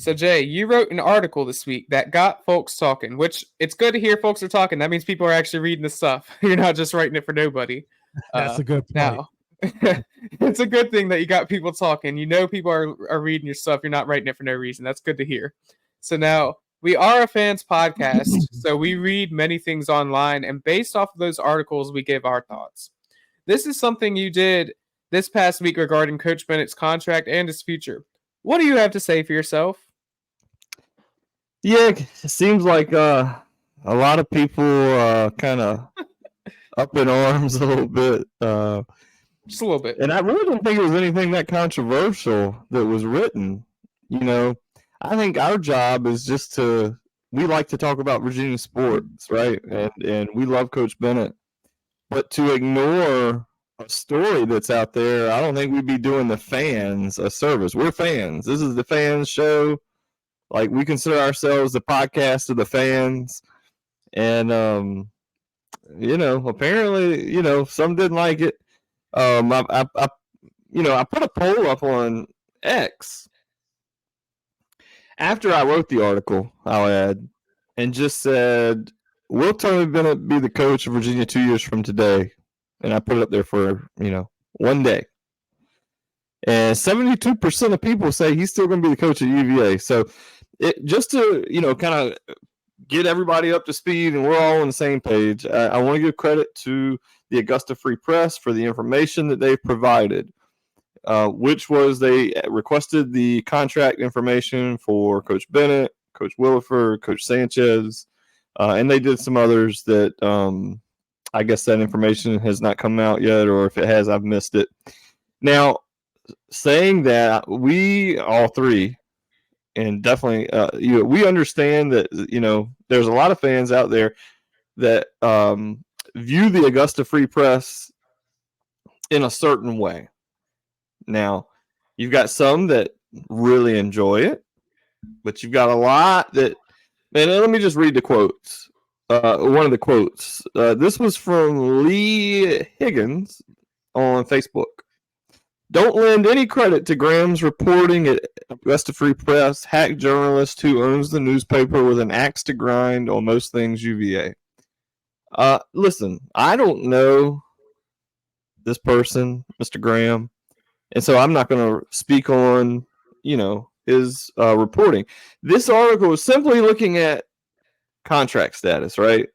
So, Jay, you wrote an article this week that got folks talking, which it's good to hear folks are talking. That means people are actually reading the stuff. You're not just writing it for nobody. That's a good point. Now, it's a good thing that you got people talking. You know people are reading your stuff. You're not writing it for no reason. That's good to hear. So now, we are a fans podcast, so we read many things online, and based off of those articles, we give our thoughts. This is something you did this past week regarding Coach Bennett's contract and his future. What do you have to say for yourself? Yeah, it seems like a lot of people kind of up in arms a little bit. Just a little bit. And I really don't think it was anything that controversial that was written. You know, I think our job is just we like to talk about Virginia sports, right? And we love Coach Bennett. But to ignore a story that's out there, I don't think we'd be doing the fans a service. We're fans. This is the fans show. Like, we consider ourselves the podcast of the fans. And, apparently, some didn't like it. I put a poll up on X after I wrote the article, I'll add, and just said, will Tony Bennett be the coach of Virginia 2 years from today? And I put it up there for, 1 day. And 72% of people say he's still going to be the coach at UVA. So just to, kind of get everybody up to speed and we're all on the same page, I want to give credit to the Augusta Free Press for the information that they've provided, which was they requested the contract information for Coach Bennett, Coach Williford, Coach Sanchez, and they did some others that I guess that information has not come out yet, or if it has, I've missed it. Now, saying that, we all three, and definitely, we understand that, there's a lot of fans out there that view the Augusta Free Press in a certain way. Now, you've got some that really enjoy it, but you've got a lot that, and let me just read the quotes. One of the quotes. This was from Lee Higgins on Facebook. Don't lend any credit to Graham's reporting at Augusta Free Press, hack journalist who owns the newspaper with an axe to grind on most things UVA. Listen, I don't know this person, Mr. Graham, and so I'm not going to speak on, his reporting. This article is simply looking at contract status, right?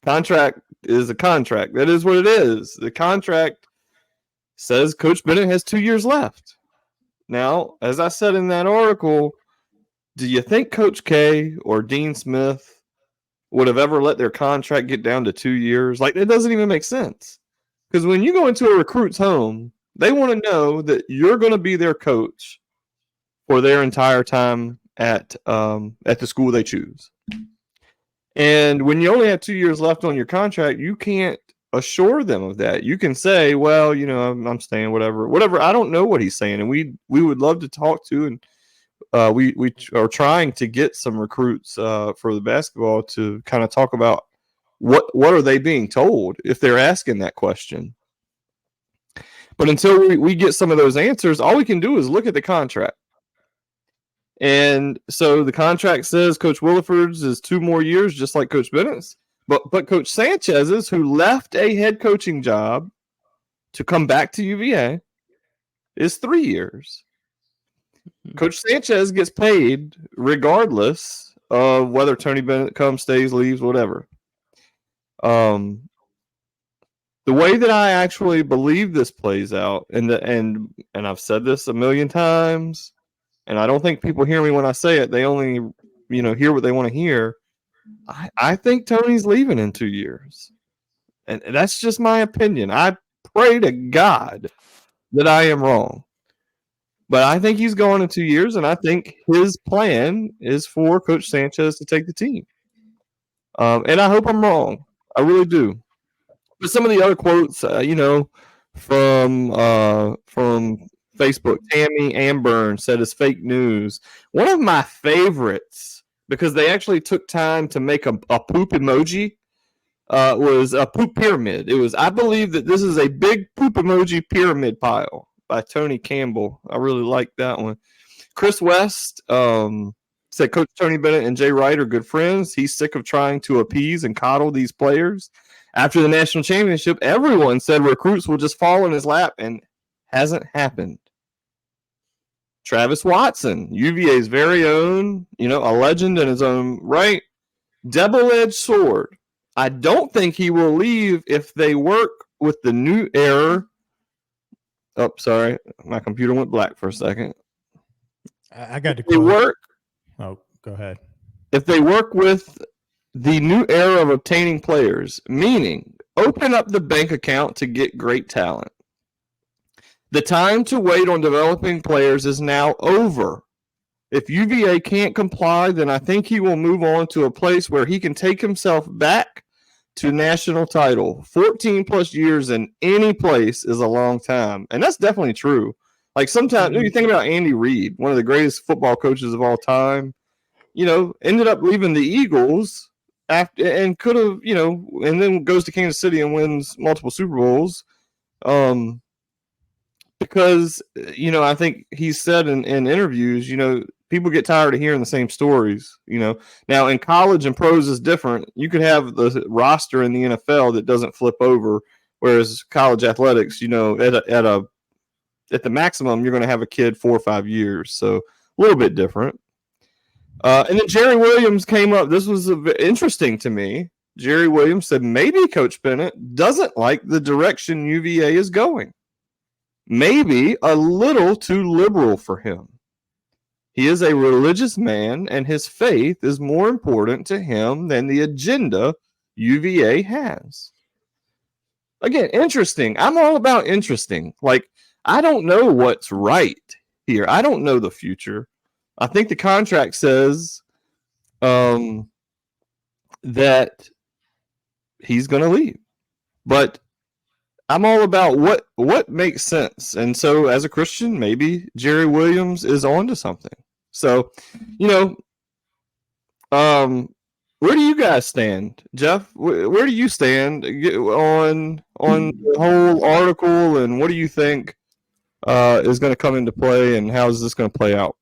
Contract is a contract. That is what it is. The contract says Coach Bennett has 2 years left. Now, as I said in that article, do you think Coach K or Dean Smith would have ever let their contract get down to 2 years? Like, it doesn't even make sense. Because when you go into a recruit's home, they want to know that you're going to be their coach for their entire time at the school they choose. And when you only have 2 years left on your contract, you can't assure them of that. You can say, well, I'm staying, whatever. I don't know what he's saying. And we would love to talk to, and we are trying to get some recruits for the basketball to kind of talk about what are they being told if they're asking that question. But until we get some of those answers, all we can do is look at the contract. And so the contract says Coach Williford's is 2 more years, just like Coach Bennett's. But Coach Sanchez's, who left a head coaching job to come back to UVA, is 3 years. Coach Sanchez gets paid regardless of whether Tony Bennett comes, stays, leaves, whatever. The way that I actually believe this plays out, and I've said this a million times, and I don't think people hear me when I say it. They only, hear what they want to hear. I think Tony's leaving in 2 years. And that's just my opinion. I pray to God that I am wrong. But I think he's going in 2 years, and I think his plan is for Coach Sanchez to take the team. And I hope I'm wrong. I really do. But some of the other quotes, from Facebook, Tammy Amburn said it's fake news. One of my favorites, because they actually took time to make a poop emoji, was a poop pyramid. It was, I believe that this is a big poop emoji pyramid pile by Tony Campbell. I really like that one. Chris West Said Coach Tony Bennett and Jay Wright are good friends. He's sick of trying to appease and coddle these players. After the national championship, everyone said recruits will just fall in his lap, and hasn't happened. Travis Watson, UVA's very own, a legend in his own right. Double-edged sword. I don't think he will leave if they work with the new era. Oh, sorry. My computer went black for a second. I got to quote. Oh, go ahead. If they work with the new era of obtaining players, meaning open up the bank account to get great talent. The time to wait on developing players is now over. If UVA can't comply, then I think he will move on to a place where he can take himself back to national title. 14 plus years in any place is a long time. And that's definitely true. Like sometimes you think about Andy Reid, one of the greatest football coaches of all time, ended up leaving the Eagles after and could have, and then goes to Kansas City and wins multiple Super Bowls. Because, I think he said in interviews, people get tired of hearing the same stories, Now, in college and pros is different. You could have the roster in the NFL that doesn't flip over, whereas college athletics, at the maximum, you're going to have a kid 4 or 5 years. So a little bit different. And then Jerry Williams came up. This was interesting to me. Jerry Williams said maybe Coach Bennett doesn't like the direction UVA is going. Maybe a little too liberal for him. He is a religious man, and his faith is more important to him than the agenda UVA has. Again, interesting. I'm all about interesting. Like, I don't know what's right here. I don't know the future. I think the contract says that he's going to leave. But I'm all about what makes sense. And so as a Christian, maybe Jerry Williams is on to something. So, where do you guys stand? Jeff, where do you stand on the whole article, and what do you think is going to come into play, and how is this going to play out?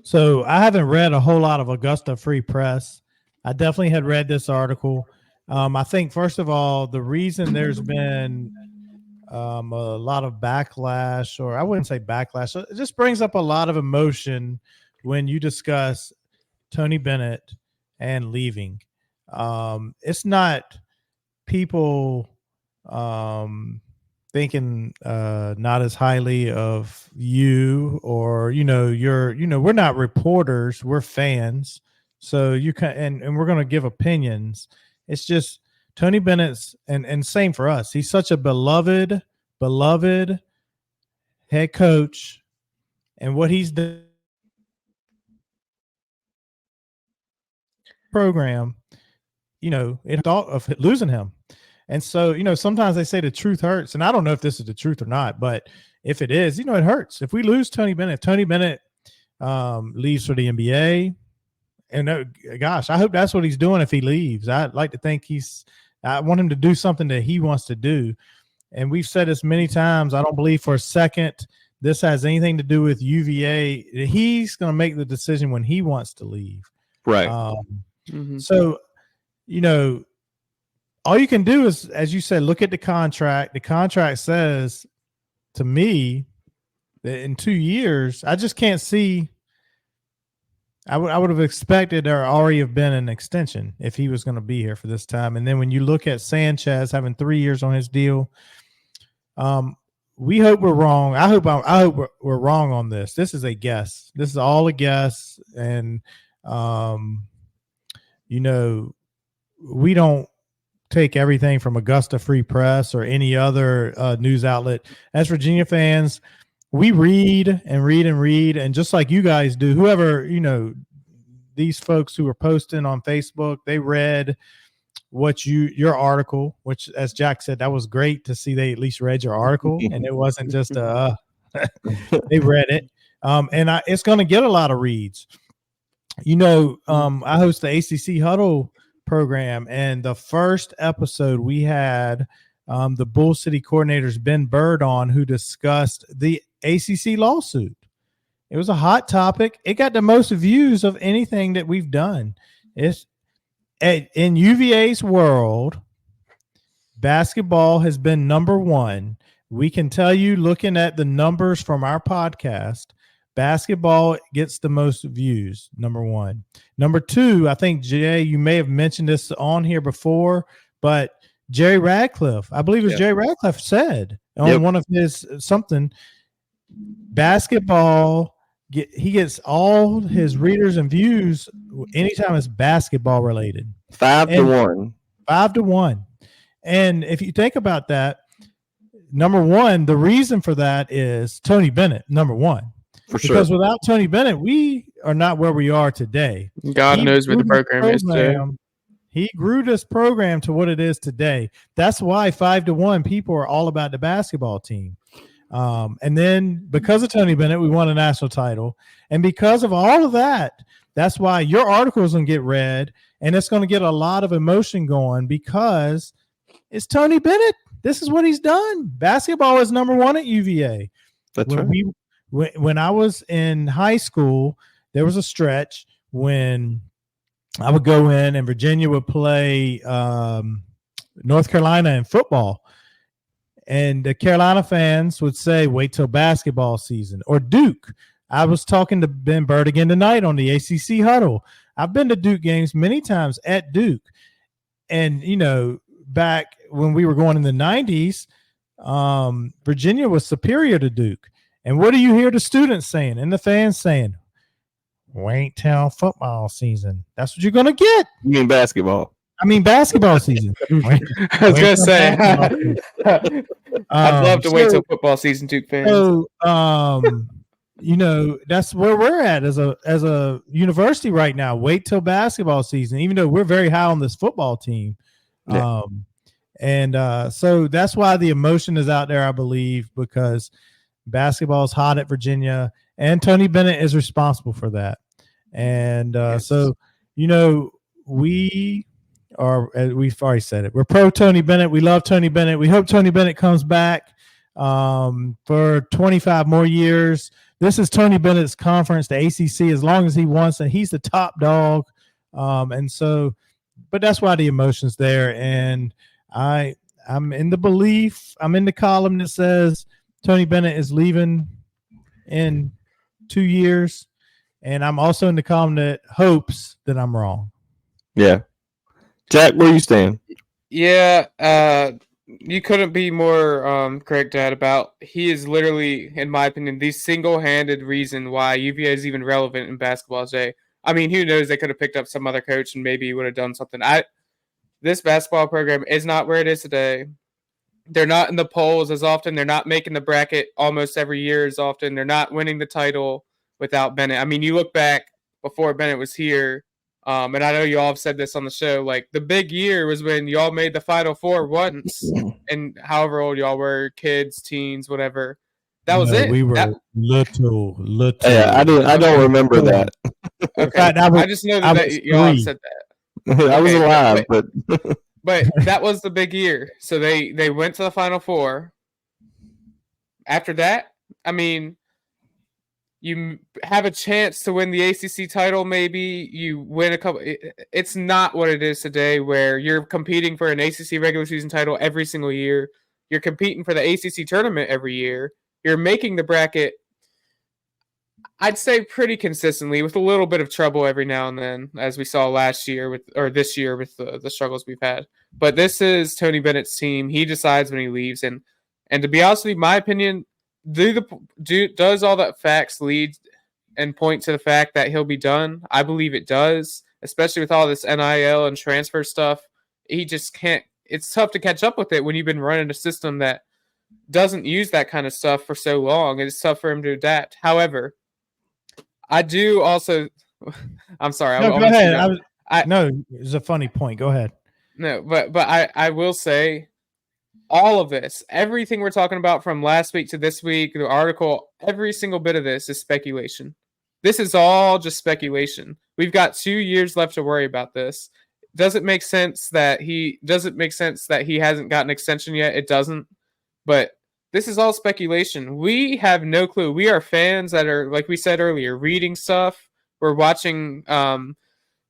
So I haven't read a whole lot of Augusta Free Press. I definitely had read this article. I think, first of all, the reason there's been a lot of backlash, or I wouldn't say backlash, it just brings up a lot of emotion when you discuss Tony Bennett and leaving. It's not people thinking not as highly of you, or we're not reporters, we're fans, so you can and we're going to give opinions. It's just Tony Bennett's, and same for us. He's such a beloved head coach, and what he's done program, it thought of losing him. And so, sometimes they say the truth hurts, and I don't know if this is the truth or not, but if it is, it hurts. If we lose Tony Bennett, if Tony Bennett leaves for the NBA, and gosh, I hope that's what he's doing if he leaves. I'd like to think I want him to do something that he wants to do. And we've said this many times. I don't believe for a second this has anything to do with UVA. He's going to make the decision when he wants to leave. Right. So, all you can do is, as you said, look at the contract. The contract says, to me, that in 2 years, I just can't see. I would have expected there already have been an extension if he was going to be here for this time. And then when you look at Sanchez having 3 years on his deal, we hope we're wrong. I hope we're wrong on this. This is a guess. This is all a guess, and we don't take everything from Augusta Free Press or any other news outlet. As Virginia fans, we read and read and read, and just like you guys do, whoever, these folks who are posting on Facebook, they read what your article, which, as Jack said, that was great to see they at least read your article, and it wasn't just they read it. And it's going to get a lot of reads. I host the ACC Huddle program, and the first episode we had the Bull City coordinators Ben Bird on, who discussed the ACC lawsuit. It was a hot topic. It got the most views of anything that we've done. It's in UVA's world, basketball has been number one. We can tell you, looking at the numbers from our podcast, basketball gets the most views, number one. Number two, I think, Jay, you may have mentioned this on here before, but Jerry Radcliffe, I believe it was Jerry Radcliffe said on one of his something, basketball, he gets all his readers and views anytime it's basketball related. 5-1. 5-1. And if you think about that, number one, the reason for that is Tony Bennett, number one. For sure. Because without Tony Bennett, we are not where we are today. God knows what the program is today. He grew this program to what it is today. That's why 5-1 people are all about the basketball team. And then because of Tony Bennett, we won a national title. And because of all of that, that's why your article is going to get read, and it's going to get a lot of emotion going because it's Tony Bennett. This is what he's done. Basketball is number one at UVA. That's right. When I was in high school, there was a stretch when I would go in and Virginia would play North Carolina in football. And the Carolina fans would say, wait till basketball season. Or Duke. I was talking to Ben Bird again tonight on the ACC huddle. I've been to Duke games many times at Duke. And, you know, back when we were going in the 90s, Virginia was superior to Duke. And what do you hear the students saying and the fans saying? Wait till football season. That's what you're going to get. You mean basketball? I mean basketball season. I was going to say, I'd love to wait till football season, Duke fans. So, you know, that's where we're at as a university right now. Wait till basketball season, even though we're very high on this football team. Yeah. So that's why the emotion is out there, I believe, because basketball is hot at Virginia, and Tony Bennett is responsible for that. And so, you know, we've already said it. We're pro Tony Bennett. We love Tony Bennett. We hope Tony Bennett comes back for 25 more years. This is Tony Bennett's conference, the ACC, as long as he wants, and he's the top dog. And so, but that's why the emotion's there. And I'm in the belief, I'm in the column that says Tony Bennett is leaving in 2 years. And I'm also in the column that hopes that I'm wrong. Yeah. Jack, where you stand? Yeah, you couldn't be more correct, Dad, about he is literally, in my opinion, the single-handed reason why UVA is even relevant in basketball today. I mean, who knows? They could have picked up some other coach and maybe he would have done something. This basketball program is not where it is today. They're not in the polls as often. They're not making the bracket almost every year as often. They're not winning the title without Bennett. I mean, you look back before Bennett was here, and I know you all have said this on the show, like the big year was when y'all made the Final Four once, and however old y'all were, kids, teens, whatever. That was it. We were little. Yeah, I don't remember that. Okay, I just know that y'all have said that. I was alive, but that was the big year. So they went to the Final Four. After that, I mean, you have a chance to win the ACC title, maybe. You win a couple. It's not what it is today where you're competing for an ACC regular season title every single year. You're competing for the ACC tournament every year. You're making the bracket, I'd say, pretty consistently with a little bit of trouble every now and then, as we saw last year this year with the struggles we've had. But this is Tony Bennett's team. He decides when he leaves. And to be honest with you, my opinion, does all that facts lead and point to the fact that he'll be done? I believe it does, especially with all this NIL and transfer stuff. He just can't. It's tough to catch up with it when you've been running a system that doesn't use that kind of stuff for so long. It's tough for him to adapt. However, I do also. I'm sorry. No, go ahead. No, it's a funny point. Go ahead. No, but I will say, all of this, everything we're talking about from last week to this week, the article, every single bit of this is speculation. This is all just speculation. We've got 2 years left to worry about this. Does it make sense that he hasn't got an extension yet? It doesn't. But this is all speculation. We have no clue. We are fans that are, like we said earlier, reading stuff. We're watching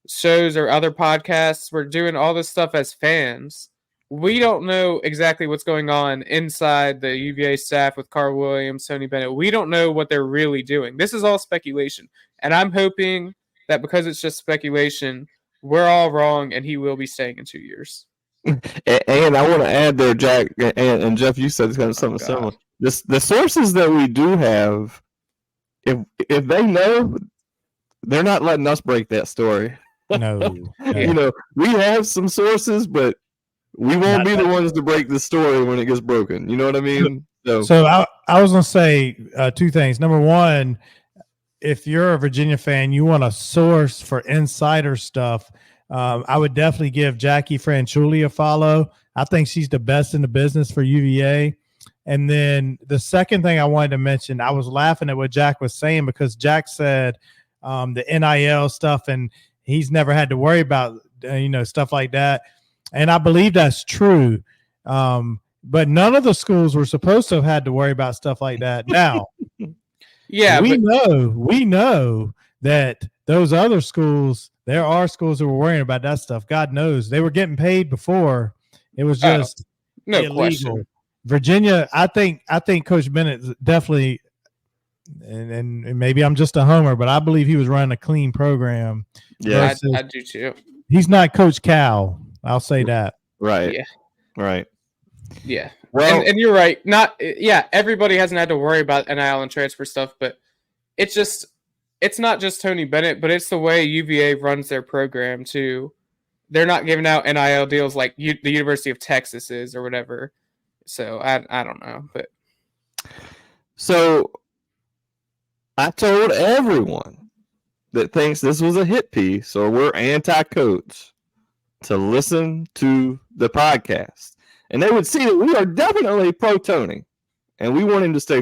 shows or other podcasts. We're doing all this stuff as fans. We don't know exactly what's going on inside the UVA staff with Carl Williams, Tony Bennett. We don't know what they're really doing. This is all speculation. And I'm hoping that because it's just speculation, we're all wrong and he will be staying in 2 years. And I want to add there, Jack and Jeff, you said something similar. The sources that we do have, if they know, they're not letting us break that story. No. You know, we have some sources, but we won't be the ones to break the story when it gets broken. You know what I mean? So I was going to say two things. Number one, if you're a Virginia fan, you want a source for insider stuff. I would definitely give Jackie Franchuli a follow. I think she's the best in the business for UVA. And then the second thing I wanted to mention, I was laughing at what Jack was saying because Jack said the NIL stuff and he's never had to worry about, stuff like that. And I believe that's true. But none of the schools were supposed to have had to worry about stuff like that. Now, yeah, we know that those other schools, there are schools that were worrying about that stuff. God knows they were getting paid before. It was just no illegal. question. Virginia, I think Coach Bennett definitely, and maybe I'm just a homer, but I believe he was running a clean program. Yeah, I do too. He's not Coach Cal. I'll say that. Right. Yeah. Right. Yeah. Well, and you're right. Everybody hasn't had to worry about NIL and transfer stuff, but it's not just Tony Bennett, but it's the way UVA runs their program too. They're not giving out NIL deals like the University of Texas is or whatever. So I don't know, but so I told everyone that thinks this was a hit piece or we're anti-coach to listen to the podcast. And they would see that we are definitely pro Tony. And we want him to stay